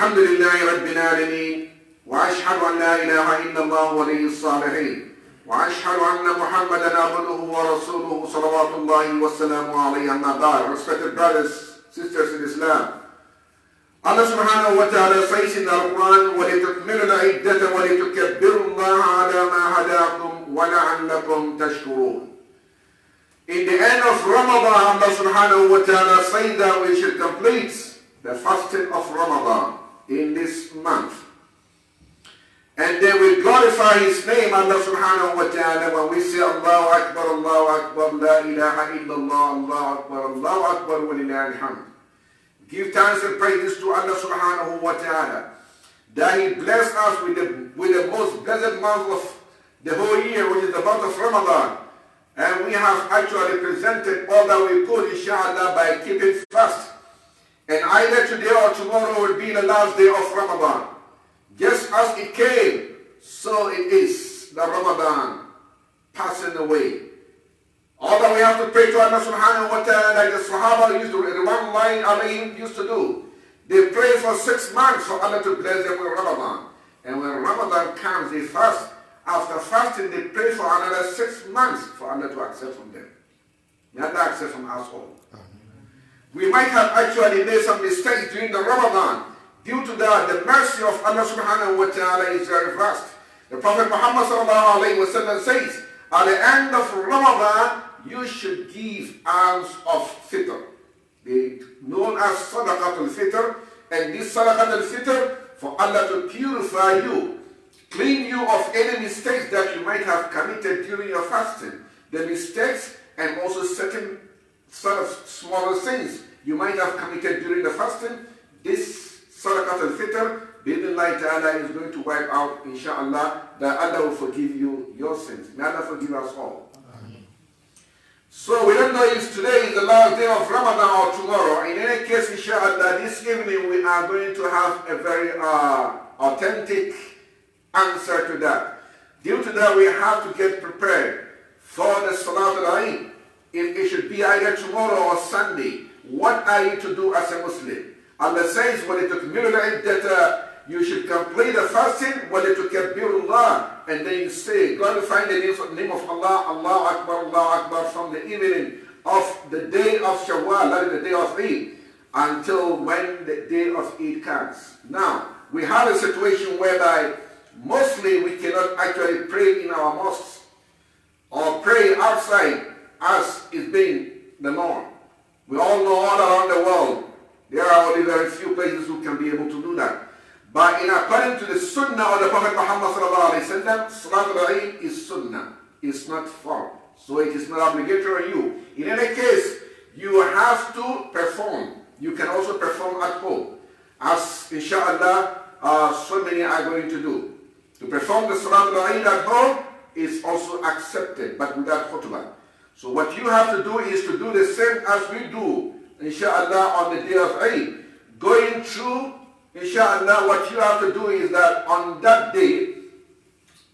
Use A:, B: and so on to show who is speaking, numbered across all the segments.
A: الحمد لله رب العالمين وأشهد أن لا إله إلا الله ولي الصالحين وأشهد أن محمدا عبده ورسوله صلوات الله وسلامه عليه أما بعد. Respected brothers, sisters in Islam, Allah subhanahu wa ta'ala says in the Quran, وَلِتُكْمِلُوا الْعِدَّةَ وَلِتُكَبِّرُوا اللَّهَ عَلَى مَا هَدَاكُمْ وَلَعَلَّكُمْ تَشْكُرُونَ. In the end of Ramadan, Allah subhanahu wa ta'ala says that we should complete the fasting of Ramadan in this month. And then we glorify His name, Allah subhanahu wa ta'ala, when we say Allahu Akbar, La ilaha illallah, Allahu Akbar, wa lillahi alhamd. Give thanks and praises to Allah subhanahu wa ta'ala that He blessed us with the most blessed month of the whole year, which is the month of Ramadan. And we have actually presented all that we could, inshallah, by keeping fast. And either today or tomorrow will be the last day of Ramadan. Just as it came, so it is, the Ramadan passing away. All that we have to pray to Allah subhanahu wa ta'ala, like the Sahaba used to, the one line alayhim used to do. They pray for 6 months for Allah to bless them with Ramadan. And when Ramadan comes, they fast. After fasting, they pray for another 6 months for Allah to accept from them. May Allah accept from us all. We might have actually made some mistakes during the Ramadan. Due to that, the mercy of Allah subhanahu wa ta'ala is very vast. The Prophet Muhammad sallallahu alayhi wa sallam says, at the end of Ramadan, you should give alms of fitr. They known as sadaqatul fitr. And this sadaqatul fitr, for Allah to purify you, clean you of any mistakes that you might have committed during your fasting. The mistakes and also certain sort of smaller sins you might have committed during the fasting. This sadaqat al-fitr, bi'idhnillahi ta'ala, is going to wipe out, inshallah, that Allah will forgive you your sins. May Allah forgive us all. So we don't know if today is the last day of Ramadan or tomorrow. In any case, inshallah, this evening we are going to have a very authentic answer to that. Due to that, we have to get prepared for the Salat al-Eid. If it should be either tomorrow or Sunday, what are you to do as a Muslim? Allah says, وَلِتُكْمِلُوا الْعِدَّةَ, you should complete the fasting, وَلِتُكَبِّرُوا اللَّهَ, and then you say, glorify the name of Allah, Allahu Akbar, from the evening of the day of Shawwal, that is the day of Eid, until when the day of Eid comes. Now, we have a situation whereby mostly we cannot actually pray in our mosques or pray outside as is being the norm. We all know all around the world there are only very few places who can be able to do that. But in according to the Sunnah of the Prophet Muhammad sallallahu alaihi wasallam, Salat al-Eid is Sunnah. It's not farm. So it is not obligatory on you. In any case, you have to perform. You can also perform at home, as inshallah so many are going to do. To perform the Salat al-Eid at home is also accepted, but without khutbah. So what you have to do is to do the same as we do, inshallah, on the day of Eid. Going through, inshallah, what you have to do is that on that day,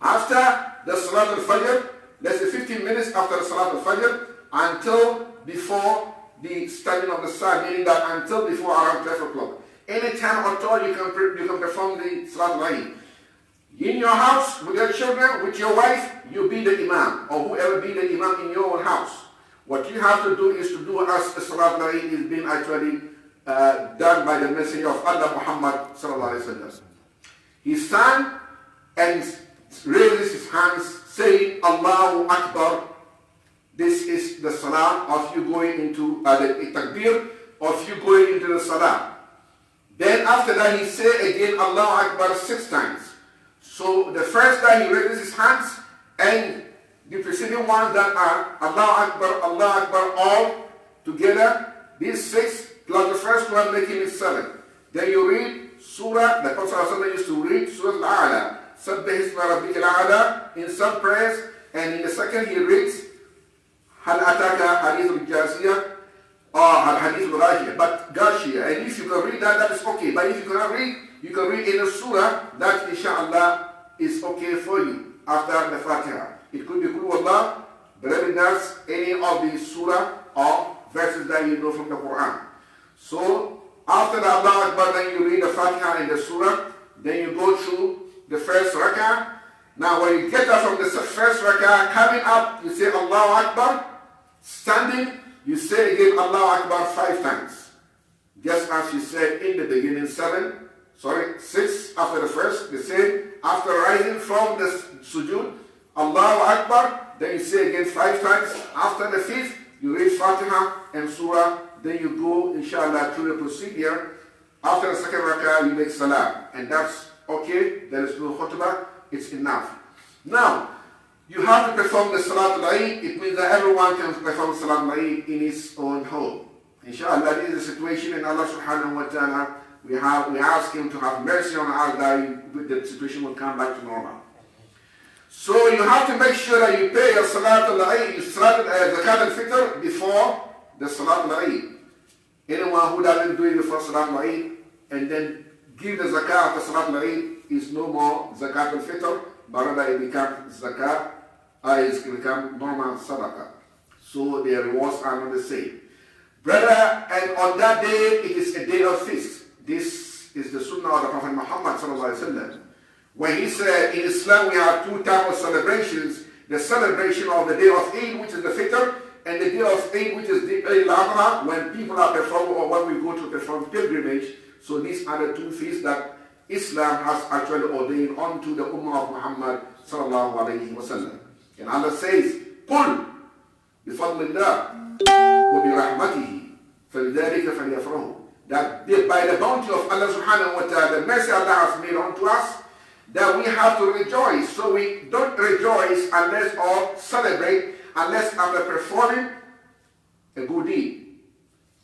A: after the Salat al-Fajr, let's say 15 minutes after the Salat al-Fajr, until before the standing of the sun, meaning that until before around 12 o'clock. Any time at all you can perform the Salat al-Eid. In your house, with your children, with your wife, you be the Imam, or whoever be the Imam in your own house. What you have to do is to do as the Salat al-Eid is being actually done by the Messenger of Allah, Muhammad sallallahu alaihi wasallam. He stands and raises his hands, saying, Allahu Akbar. This is the Salah of you going into the Takbir of you going into the Salah. Then after that, he say again, Allahu Akbar 6 times. So the first time he raises his hands, and the preceding ones that are Allahu Akbar, all together, these 6 plus the first one making it 7. Then you read Surah, the Prophet used to read Surah Al-A'la, Sabbih isma rabbika al-A'la in some prayers, and in the second he reads Hal ataka hadith al-Jasiyah or Hal hadith al-Ghashiyah, but Ghashiyah. And if you can read that, that is okay. But if you cannot read, you can read in a surah, that inshallah is okay for you after the Fatiha. It could be Qul Huwallah, Balagh an-Nas, any of the surah or verses that you know from the Quran. So After the Allah Akbar, then you read the Fatiha and the Surah. Then you go through the first rak'ah. Now when you get up from the first rak'ah, coming up, you say Allahu Akbar. Standing, you say again Allahu Akbar 5 times. Just as you said in the beginning, 6 after the first. The same after rising from the sujood, Allahu Akbar. Then you say again 5 times. After the 5th, you read Fatiha and Surah. Then you go, inshallah, through the procedure. After the second rak'ah, you make salam. And that's okay. There is no khutbah. It's enough. Now, you have to perform the Salat al-Eid. It means that everyone can perform Salat al-Eid in his own home. Inshallah, this is a situation in Allah subhanahu wa ta'ala. We ask Him to have mercy on us that the situation will come back to normal. So you have to make sure that you pay your Salat al-Eid, you Zakat al-Fitr before the Salat al-Eid. Anyone who doesn't do it before Salat al-Eid and then give the Zakat after Salat al-Eid is no more Zakat al-Fitr, but rather it becomes Zakat, it becomes normal Sadaqah. So their rewards are not the same. Brother, and on that day, it is a day of feast. This is the Sunnah of the Prophet Muhammad sallallahu alaihi wasallam. When he said, in Islam we have 2 types of celebrations. The celebration of the day of Eid, which is the Fitr, and the day of Eid, which is the Eid al-Adha, when people are performing or when we go to perform pilgrimage. So these are the 2 feasts that Islam has actually ordained unto the Ummah of Muhammad sallallahu alayhi wa sallam. And Allah says, قُلْ بِفَضْلِ اللَّهِ وَبِرَحْمَتِهِ فَلِذَلِكَ فَلْيَفْرَحُوا. That by the bounty of Allah subhanahu wa ta'ala, the mercy Allah has made unto us, that we have to rejoice. So we don't rejoice unless or celebrate unless after performing a good deed.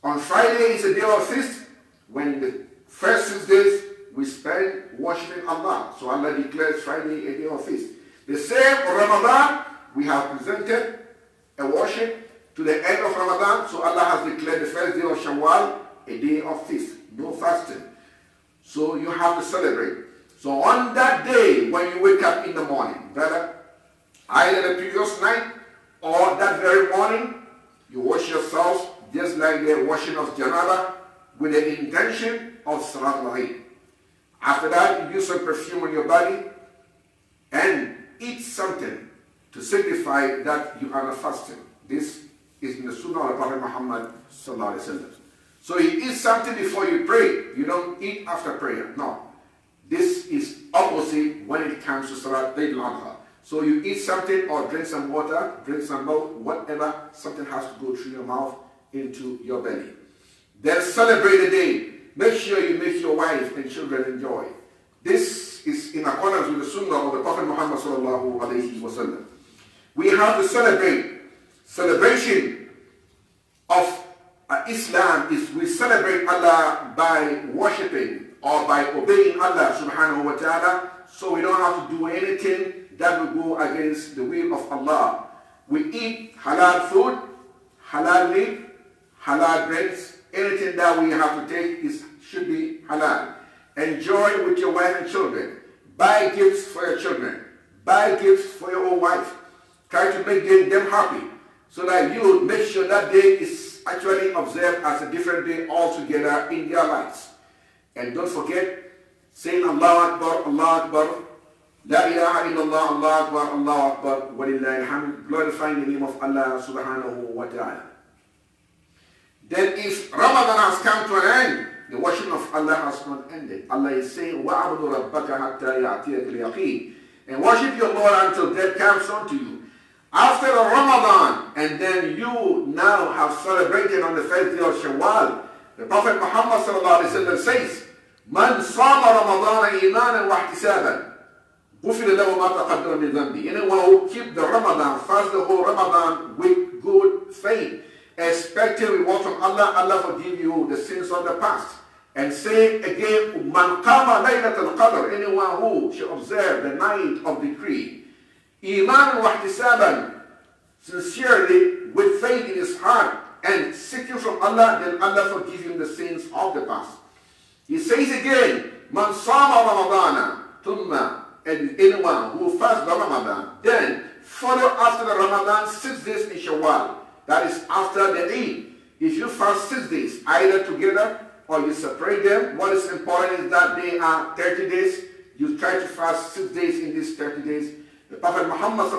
A: On Friday is a day of feast. When the first 6 days we spend worshiping Allah. So Allah declares Friday a day of feast. The same Ramadan, we have presented a worship to the end of Ramadan. So Allah has declared the first day of Shawwal a day of feast, no fasting. So you have to celebrate. So on that day, when you wake up in the morning, brother, either the previous night or that very morning, you wash yourselves just like the washing of Janaba with the intention of Salat al-Eid. After that, you use some perfume on your body and eat something to signify that you are not fasting. This is in the Sunnah of the Prophet Muhammad sallallahu alaihi wasallam. So you eat something before you pray. You don't eat after prayer. No. This is opposite when it comes to Salat al-Adha. So you eat something or drink some water, drink some milk, whatever, something has to go through your mouth into your belly. Then celebrate the day. Make sure you make your wife and children enjoy. This is in accordance with the Sunnah of the Prophet Muhammad sallallahu alayhi wa sallam. We have to celebrate. Celebration of Islam is we celebrate Allah by worshipping or by obeying Allah subhanahu wa ta'ala. So we don't have to do anything that will go against the will of Allah. We eat halal food, halal meat, halal drinks. Anything that we have to take should be halal. Enjoy with your wife and children. Buy gifts for your children. Buy gifts for your own wife. Try to make them happy so that you make sure that day is actually observed as a different day altogether in their lives. And don't forget saying Allahu Akbar, Allahu Akbar, La ilaha illallah, Allahu Akbar, Allahu Akbar, walillahi alhamd, glorifying the name of Allah subhanahu wa ta'ala. Then if Ramadan has come to an end, the worship of Allah has not ended. Allah is saying, وَعَبُدُ رَبَّكَ حَتَّى يَعْتِيَكَ الْيَقِينَ. And worship your Lord until death comes unto you. After the Ramadan, and then you now have celebrated on the first day of Shawwal, the Prophet Muhammad sallallahu alaihi wasallam says, مَنْ صَامَ رَمَضَانَ إِيمَانًا وَاحْتِسَابًا غُفِرَ لَهُ مَا تَقَدَّمَ مِنْ ذَنْبِهِ. Anyone who keep the Ramadan, fast the whole Ramadan with good faith, expecting reward from Allah, Allah forgive you the sins of the past. And say again, مَنْ قَامَ لَيْلَةَ الْقَدْرِ. Anyone who shall observe the night of decree, إِيمَانًا وَاحْتِسَابًا, sincerely with faith in his heart and seeking from Allah, then Allah forgive him the sins of the past. He says again, مَنْ صَامَ رَمَضَانَ ثُمَّ. And anyone who fasts the Ramadan, then follow after the Ramadan 6 days in Shawwal. That is after the Eid. If you fast 6 days, either together or you separate them. What is important is that they are 30 days. You try to fast 6 days in these 30 days. The Prophet Muhammad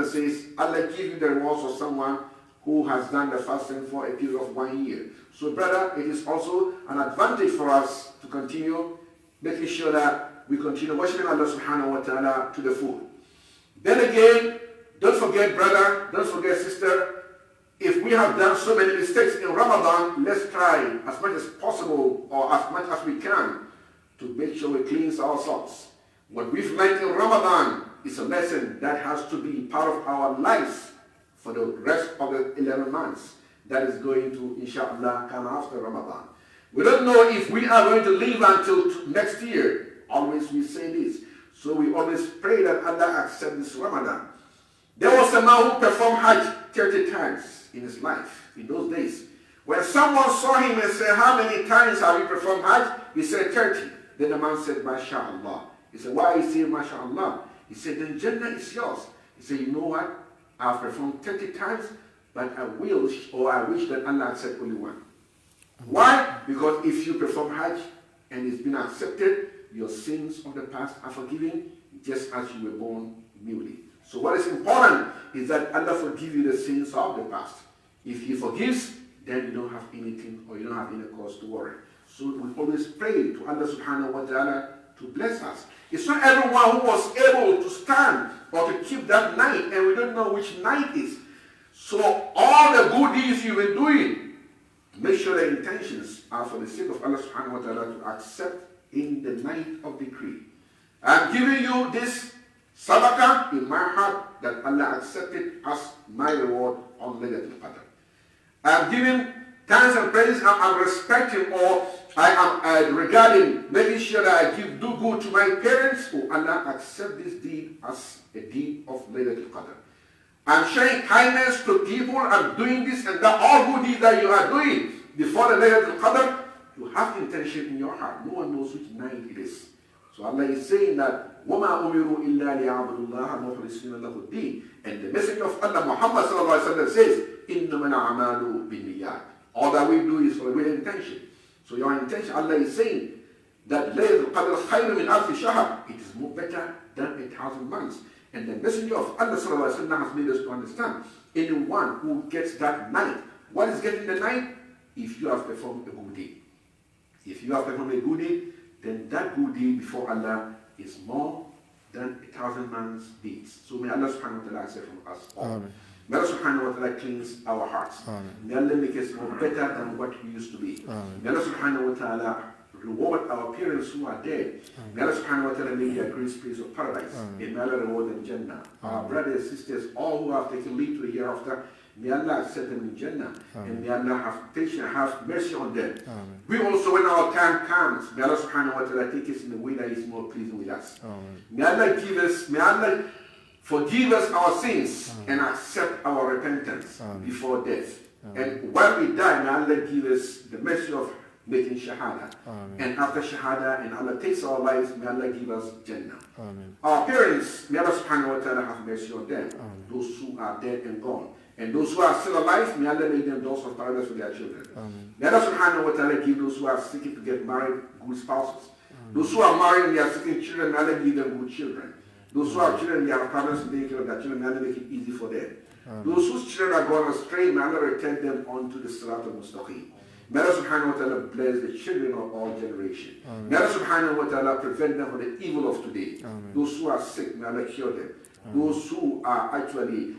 A: says, Allah give you the rewards of someone who has done the fasting for a period of 1 year. So brother, it is also an advantage for us to continue making sure that we continue worshiping Allah subhanahu wa ta'ala to the full. Then again, don't forget brother, don't forget sister, if we have done so many mistakes in Ramadan, let's try as much as possible or as much as we can to make sure we cleanse ourselves. What we've learned in Ramadan is a lesson that has to be part of our lives for the rest of the 11 months that is going to, inshallah, come after Ramadan. We don't know if we are going to live until next year. Always we say this. So we always pray that Allah accept this Ramadan. There was a man who performed Hajj 30 times in his life, in those days. When someone saw him and said, how many times have you performed Hajj? He said 30. Then the man said, MashaAllah. He said, why is he MashaAllah? He said, then Jannah is yours. He said, you know what? I've performed 30 times, but I wish that Allah accept only one. Why? Because if you perform Hajj and it's been accepted, your sins of the past are forgiven just as you were born newly. So what is important is that Allah forgive you the sins of the past. If He forgives, then you don't have anything or you don't have any cause to worry. So we always pray to Allah subhanahu wa ta'ala to bless us. It's not everyone who was able to stand or to keep that night, and we don't know which night is. So all the good deeds you've been doing, make sure the intentions are for the sake of Allah subhanahu wa ta'ala to accept in the night of decree. I'm giving you this sadaqah in my heart that Allah accepted as my reward on Laylatul Qadr. I'm giving thanks and praise, I'm respecting, or I am regarding making sure that I do good to my parents. Oh, Allah accept this deed as a deed of Laylatul Qadr. I'm showing kindness to people, I'm doing this and that, all good deeds that you are doing before the Laylatul Qadr. You have intention in your heart. No one knows which night it is. So Allah is saying that وَمَا أُمِرُوا إِلَّا لِيَعْبُدُوا اللَّهَ مُخْلِصِينَ لَهُ الدِّينَ. And the Messenger of Allah Muhammad sallallahu alaihi wasallam says, إِنَّمَا الْأَعْمَالُ بِالنِّيَّاتِ. All that we do is for with intention. So your intention, Allah is saying that Laylatul Qadr خَيْرٌ مِنْ أَلْفِ شَهْرٍ. It is more better than 1,000 months. And the Messenger of Allah sallallahu alaihi wasallam has made us to understand, anyone who gets that night, what is getting the night? If you have performed a good deed. If you have performed a good deed, then that good deed before Allah is more than 1,000 man's deeds. So may Allah subhanahu wa ta'ala accept from us all. Amen. May Allah subhanahu wa ta'ala cleanse our hearts. Amen. May Allah make us more better than what we used to be. Amen. May Allah subhanahu wa ta'ala reward our parents who are dead. Amen. May Allah subhanahu wa ta'ala make their great place of paradise. Amen. And may Allah reward them Jannah. Our brothers and sisters, all who have taken leave to the hereafter, may Allah accept them in Jannah. Amen. And may Allah have patience, have mercy on them. Amen. We also, when our time comes, may Allah subhanahu wa ta'ala take us in a way that is more pleasing with us. Amen. May Allah forgive us our sins. Amen. And accept our repentance. Amen. Before death. Amen. And when we die, may Allah give us the mercy of making shahada. Amen. And after shahada, and Allah takes our lives, may Allah give us Jannah. Amen. Our parents, may Allah subhanahu wa ta'ala have mercy on them. Amen. Those who are dead and gone. And those who are still alive, may Allah make them doors of paradise for their children. Amen. May Allah subhanahu wa ta'ala give those who are seeking to get married good spouses. Amen. Those who are married and they are seeking children, may Allah give them good children. Those who have children, they have problems taking care of their children, may Allah make it easy for them. Amen. Those whose children are gone astray, may Allah return them onto the Sirat al-Mustaqim. May Allah subhanahu wa ta'ala bless the children of all generations. May Allah subhanahu wa ta'ala prevent them from the evil of today. Amen. Those who are sick, may Allah cure them. Amen. Those who are actually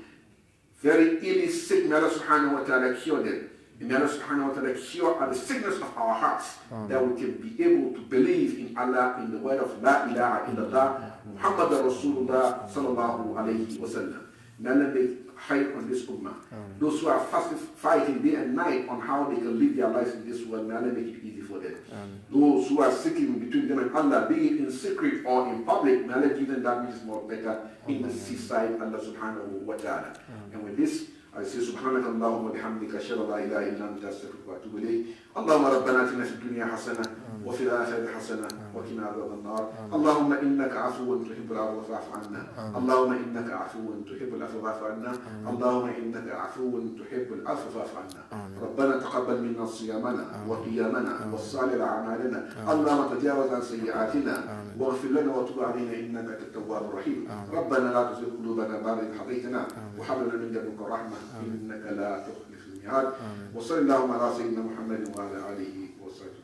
A: very illy sick, may Allah subhanahu wa ta'ala cure them. And may Allah subhanahu wa ta'ala cure the sickness of our hearts. Amen. That we can be able to believe in Allah, in the word of La ilaha illallah, Muhammad Rasulullah sallallahu alayhi wa sallam. May Allah make khayr on this ummah. Amen. Those who are fighting day and night on how they can live their lives in this world, may Allah make it easy for them. Amen. Those who are seeking between them and Allah, be it in secret or in public, may Allah give them that which is more better in the seaside, Allah subhanahu wa ta'ala. And with this, I say subhanaka Allahumma bihamdika ashhadu an la ilaha illa anta astaghfiruka wa atubu ilayk. اللهم ربنا اتنا في الدنيا حسنه وفي الآخرة حسنة وقنا عذاب النار. اللهم إنك عفو تحب العفو فاعف عنا. اللهم إنك عفو تحب العفو فاعف عنا. اللهم إنك عفو تحب العفو فاعف عنا. ربنا تقبل منا صيامنا وقيامنا والصالح أعمالنا. اللهم تجاوز عن سيئاتنا واغفر لنا وتب علينا إنك أنت التواب الرحيم. ربنا لا تزغ قلوبنا بعد إذ هديتنا وهب لنا من لدنك رحمة إنك لا تخلف الميعاد. وصلى اللهم على سيدنا محمد وعلى آله وصحبه.